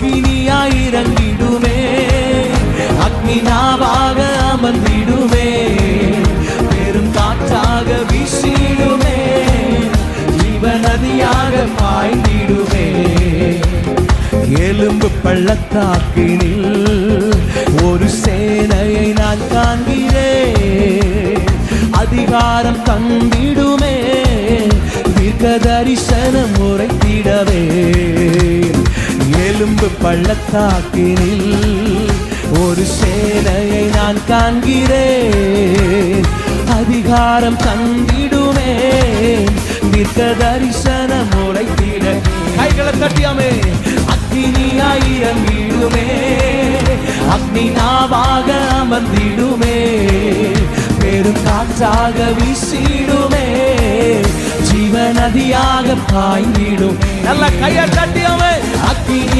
அக்கினியாய் இறங்கிடுமே, அக்னி நாவாக அமர்ந்திடுமே, பெரும் காற்றாக வீசிடுமே, ஜீவ நதியாக பாய்ந்திடுமே. எலும்பு பள்ளத்தாக்கினில் ஒரு சேனையை நான் காண்கிறேன், அதிகாரம் தந்திடுமே, தீர்க்க தரிசனம் உரைத்திடவே. எலும்பு பள்ளத்தாக்கினில் ஒரு சேனையை நான் காண்கிறேன், அதிகாரம் தந்திடுமே, தீர்க்க தரிசனம் உரைத்திட. கைகளை தட்டியாமே. அக்னியாய் இறங்கிடுமே, அக்னி நாவாக அமர்ந்திடுமே, பெரும் காற்றாக வீசிடுமே, ஜீவ நதியாக பாய்ந்திடும். நல்ல கையை தட்டியாமே. அக்னி